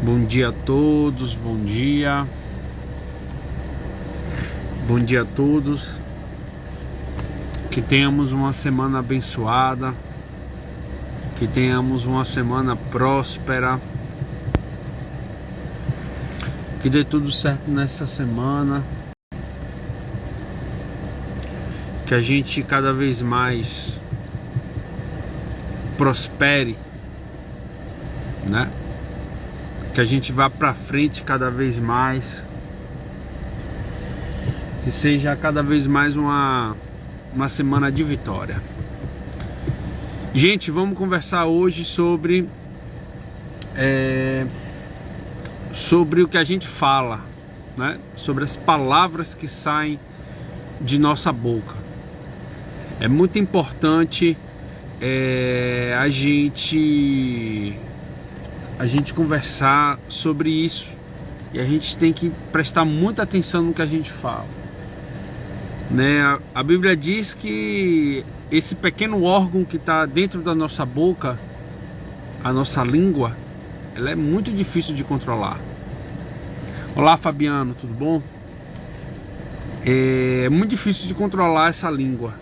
Bom dia a todos, bom dia. Bom dia a todos. Que tenhamos uma semana abençoada. Que tenhamos uma semana próspera. Que dê tudo certo nessa semana. Que a gente cada vez mais prospere, né? Que a gente vá para frente cada vez mais, que seja cada vez mais uma semana de vitória. Gente, vamos conversar hoje sobre o que a gente fala, né? Sobre as palavras que saem de nossa boca. É muito importante a gente conversar sobre isso, e a gente tem que prestar muita atenção no que a gente fala, né? A Bíblia diz que esse pequeno órgão que está dentro da nossa boca, a nossa língua, ela é muito difícil de controlar. Olá, Fabiano, tudo bom? É muito difícil de controlar essa língua,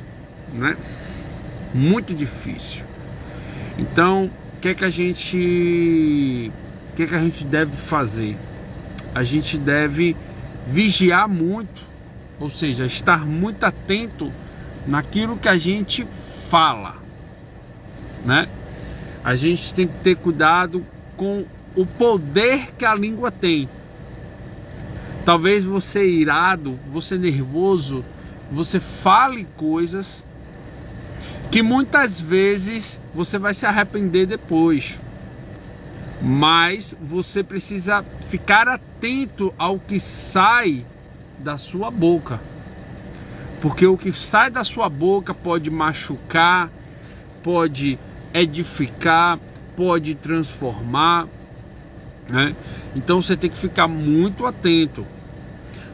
né? Muito difícil. Então, o que a gente deve fazer? A gente deve vigiar muito, ou seja, estar muito atento naquilo que a gente fala, né? A gente tem que ter cuidado com o poder que a língua tem. Talvez você irado, você nervoso, você fale coisas que muitas vezes você vai se arrepender depois, mas você precisa ficar atento ao que sai da sua boca, porque o que sai da sua boca pode machucar, pode edificar, pode transformar, né? Então você tem que ficar muito atento.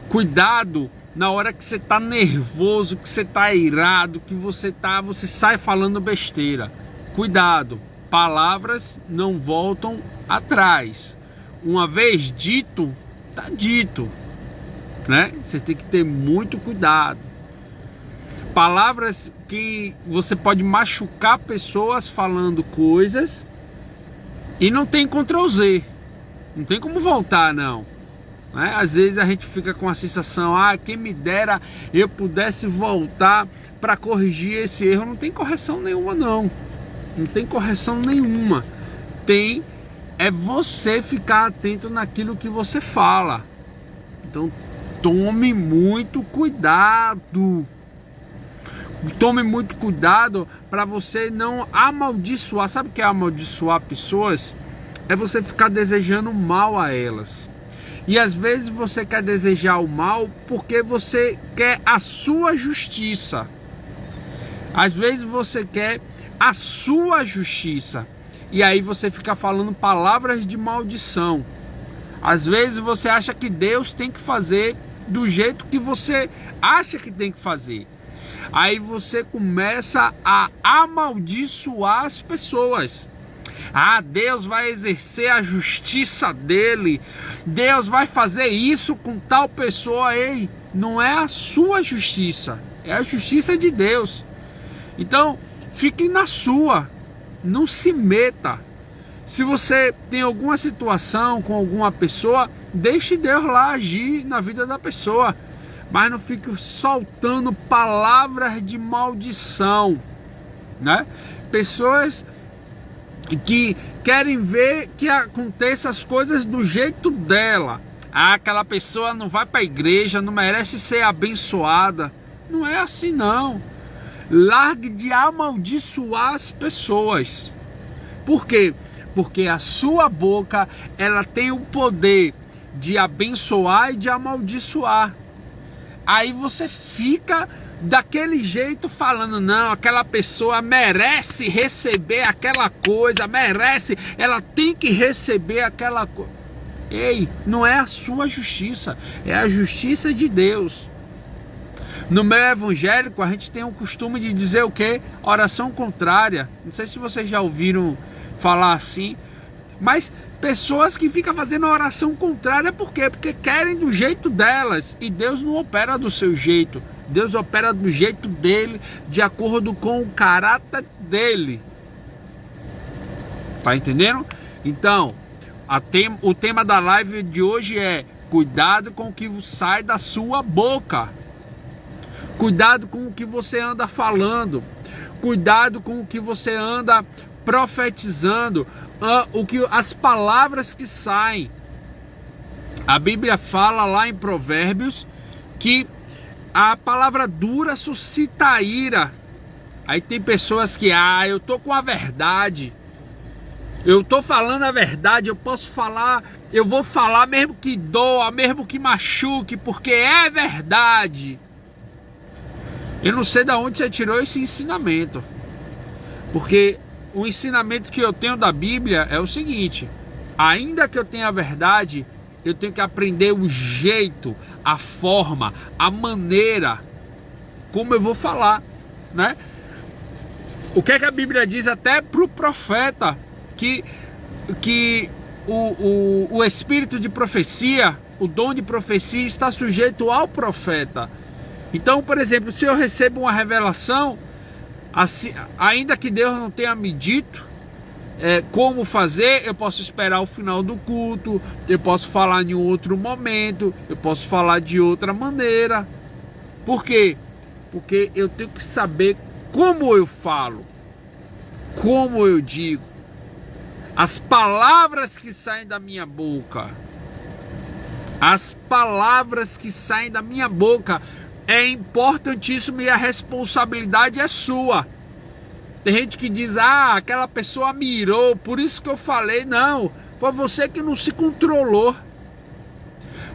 Cuidado na hora que você está nervoso, que você está irado, que você sai falando besteira. Cuidado, palavras não voltam atrás. Uma vez dito, está dito, né? Você tem que ter muito cuidado. Palavras que você pode machucar pessoas falando coisas e não tem Ctrl Z, não tem como voltar, não. Às vezes a gente fica com a sensação, quem me dera eu pudesse voltar para corrigir esse erro. Não tem correção nenhuma, não. Não tem correção nenhuma. É você ficar atento naquilo que você fala. Então tome muito cuidado. Tome muito cuidado para você não amaldiçoar. Sabe o que é amaldiçoar pessoas? É você ficar desejando mal a elas. E às vezes você quer desejar o mal porque você quer a sua justiça. Às vezes você quer a sua justiça. E aí você fica falando palavras de maldição. Às vezes você acha que Deus tem que fazer do jeito que você acha que tem que fazer. Aí você começa a amaldiçoar as pessoas. Deus vai exercer a justiça dele. Deus vai fazer isso com tal pessoa. Ei, não é a sua justiça, é a justiça de Deus. Então, fique na sua. Não se meta. Se você tem alguma situação com alguma pessoa, deixe Deus lá agir na vida da pessoa. Mas não fique soltando palavras de maldição, né? Pessoas que querem ver que aconteça as coisas do jeito dela. Aquela pessoa não vai para a igreja, não merece ser abençoada. Não é assim, não. Largue de amaldiçoar as pessoas. Por quê? Porque a sua boca, ela tem o poder de abençoar e de amaldiçoar. Aí você fica daquele jeito falando, não, aquela pessoa merece receber aquela coisa, ela tem que receber aquela coisa. Ei, não é a sua justiça, é a justiça de Deus. No meio evangélico a gente tem o costume de dizer o quê? Oração contrária. Não sei se vocês já ouviram falar assim. Mas pessoas que ficam fazendo a oração contrária, por quê? Porque querem do jeito delas, e Deus não opera do seu jeito. Deus opera do jeito dele, de acordo com o caráter dele. Tá entendendo? Então, o tema da live de hoje é: cuidado com o que sai da sua boca. Cuidado com o que você anda falando. Cuidado com o que você anda profetizando. As palavras que saem. A Bíblia fala lá em Provérbios que a palavra dura suscita a ira. Aí tem pessoas que, eu tô com a verdade. Eu tô falando a verdade, eu posso falar, eu vou falar mesmo que doa, mesmo que machuque, porque é verdade. Eu não sei de onde você tirou esse ensinamento. Porque o ensinamento que eu tenho da Bíblia é o seguinte: ainda que eu tenha a verdade, eu tenho que aprender o jeito, a forma, a maneira como eu vou falar, né? O que é que a Bíblia diz até para o profeta? Que o espírito de profecia, o dom de profecia está sujeito ao profeta. Então, por exemplo, se eu recebo uma revelação, assim, ainda que Deus não tenha me dito como fazer, eu posso esperar o final do culto, eu posso falar em um outro momento, eu posso falar de outra maneira. Por quê? Porque eu tenho que saber como eu falo, como eu digo. As palavras que saem da minha boca, as palavras que saem da minha boca, é importantíssimo, e a responsabilidade é sua. Tem gente que diz, aquela pessoa me irou, por isso que eu falei. Não, foi você que não se controlou.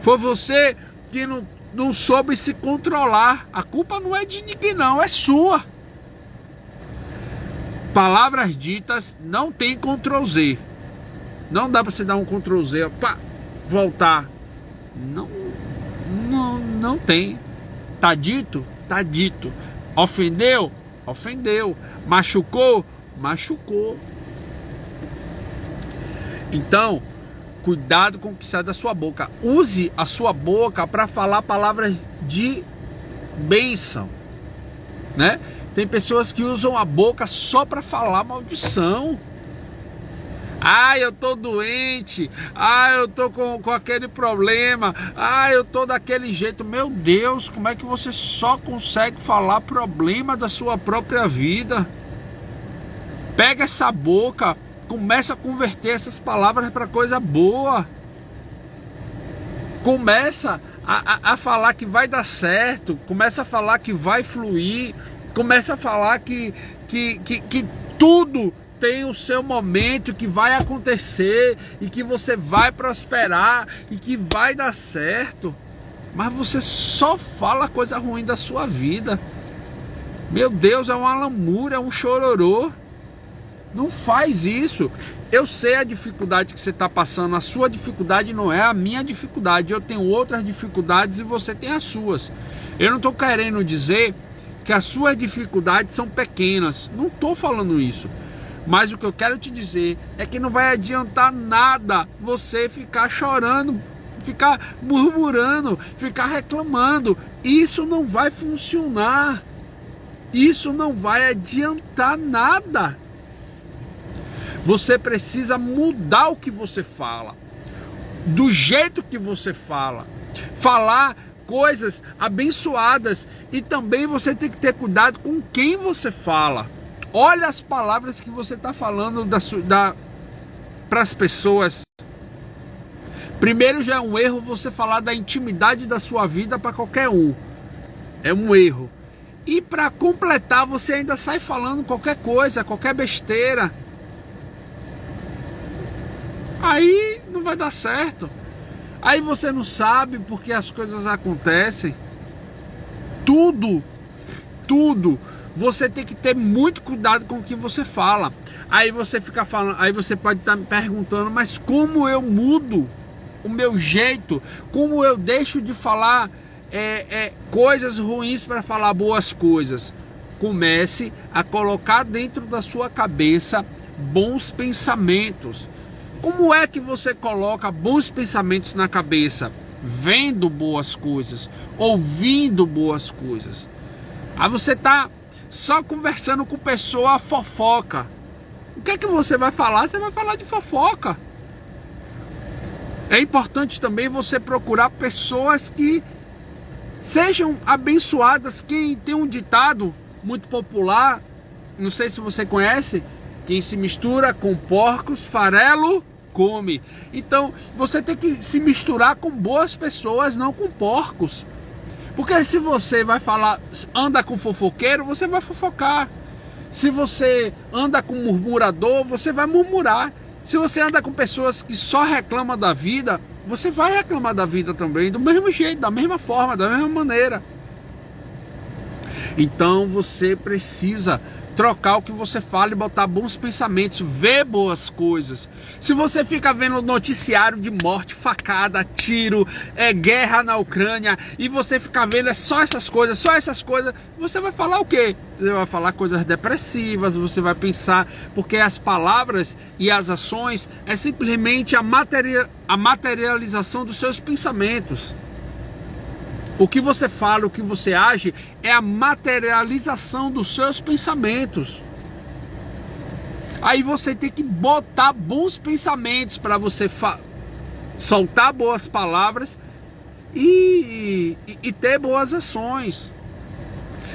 Foi você que não soube se controlar. A culpa não é de ninguém não, é sua. Palavras ditas não tem Ctrl+Z. Não dá para você dar um Ctrl+Z para voltar. Não tem. Tá dito? Tá dito. Ofendeu? Ofendeu. Machucou? Machucou. Então, cuidado com o que sai da sua boca. Use a sua boca para falar palavras de bênção, né? Tem pessoas que usam a boca só para falar maldição. Eu tô doente. Eu tô com aquele problema. Eu tô daquele jeito. Meu Deus, como é que você só consegue falar problema da sua própria vida? Pega essa boca, começa a converter essas palavras para coisa boa. Começa a falar que vai dar certo. Começa a falar que vai fluir. Começa a falar que tudo tem o seu momento, que vai acontecer e que você vai prosperar e que vai dar certo. Mas você só fala coisa ruim da sua vida. Meu Deus, é uma lamúria, é um chororô. Não faz isso. Eu sei a dificuldade que você está passando. A sua dificuldade não é a minha dificuldade. Eu tenho outras dificuldades e você tem as suas. Eu não estou querendo dizer que as suas dificuldades são pequenas. Não estou falando isso. Mas o que eu quero te dizer é que não vai adiantar nada você ficar chorando, ficar murmurando, ficar reclamando. Isso não vai funcionar. Isso não vai adiantar nada. Você precisa mudar o que você fala, do jeito que você fala. Falar coisas abençoadas, e também você tem que ter cuidado com quem você fala. Olha as palavras que você está falando para as pessoas. Primeiro, já é um erro você falar da intimidade da sua vida para qualquer um. É um erro. E para completar, você ainda sai falando qualquer coisa, qualquer besteira. Aí não vai dar certo. Aí você não sabe porque as coisas acontecem. Tudo. Você tem que ter muito cuidado com o que você fala. Aí você fica falando, aí você pode estar me perguntando, mas como eu mudo o meu jeito? Como eu deixo de falar coisas ruins para falar boas coisas? Comece a colocar dentro da sua cabeça bons pensamentos. Como é que você coloca bons pensamentos na cabeça? Vendo boas coisas, ouvindo boas coisas. Aí você tá só conversando com pessoa fofoca. O que é que você vai falar? Você vai falar de fofoca. É importante também você procurar pessoas que sejam abençoadas. Quem tem um ditado muito popular, não sei se você conhece: quem se mistura com porcos, farelo come. Então você tem que se misturar com boas pessoas, não com porcos. Porque se você vai falar, anda com fofoqueiro, você vai fofocar. Se você anda com murmurador, você vai murmurar. Se você anda com pessoas que só reclamam da vida, você vai reclamar da vida também, do mesmo jeito, da mesma forma, da mesma maneira. Então você precisa trocar o que você fala e botar bons pensamentos, ver boas coisas. Se você fica vendo noticiário de morte, facada, tiro, guerra na Ucrânia, e você fica vendo só essas coisas, você vai falar o quê? Você vai falar coisas depressivas, você vai pensar, porque as palavras e as ações é simplesmente a materialização dos seus pensamentos. O que você fala, o que você age é a materialização dos seus pensamentos. Aí você tem que botar bons pensamentos para você soltar boas palavras e ter boas ações.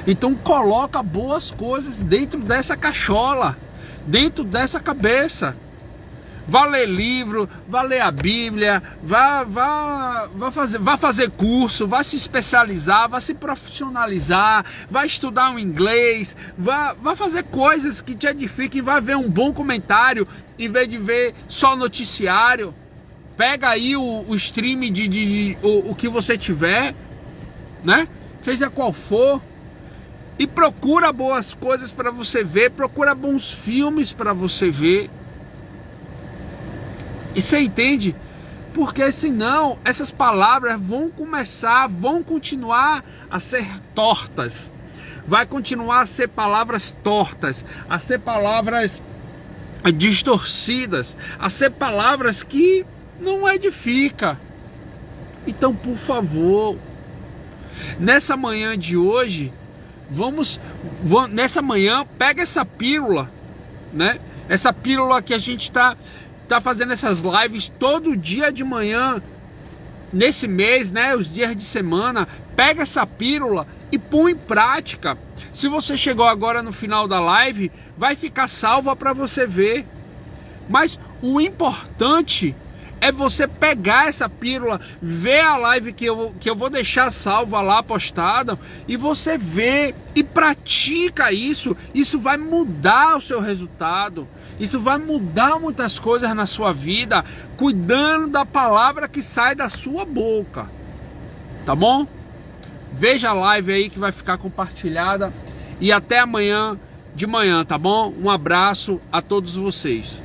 Então coloca boas coisas dentro dessa cachola, dentro dessa cabeça. Vá ler livro, vá ler a Bíblia, vá fazer curso, vá se especializar, vá se profissionalizar, vá estudar um inglês, vá fazer coisas que te edifiquem, vá ver um bom comentário em vez de ver só noticiário. Pega aí o stream o que você tiver, né? Seja qual for, e procura boas coisas para você ver, procura bons filmes para você ver. E você entende? Porque senão essas palavras vão continuar a ser tortas. Vai continuar a ser palavras tortas, a ser palavras distorcidas, a ser palavras que não edificam. Então, por favor, nessa manhã de hoje, nessa manhã, pega essa pílula, né? Essa pílula que a gente tá fazendo essas lives todo dia de manhã nesse mês, né, os dias de semana. Pega essa pílula e põe em prática. Se você chegou agora no final da live, vai ficar salva para você ver. Mas o importante é você pegar essa pílula, ver a live que eu vou deixar salva lá, postada, e você vê e pratica isso. Isso vai mudar o seu resultado. Isso vai mudar muitas coisas na sua vida, cuidando da palavra que sai da sua boca. Tá bom? Veja a live aí que vai ficar compartilhada. E até amanhã de manhã, tá bom? Um abraço a todos vocês.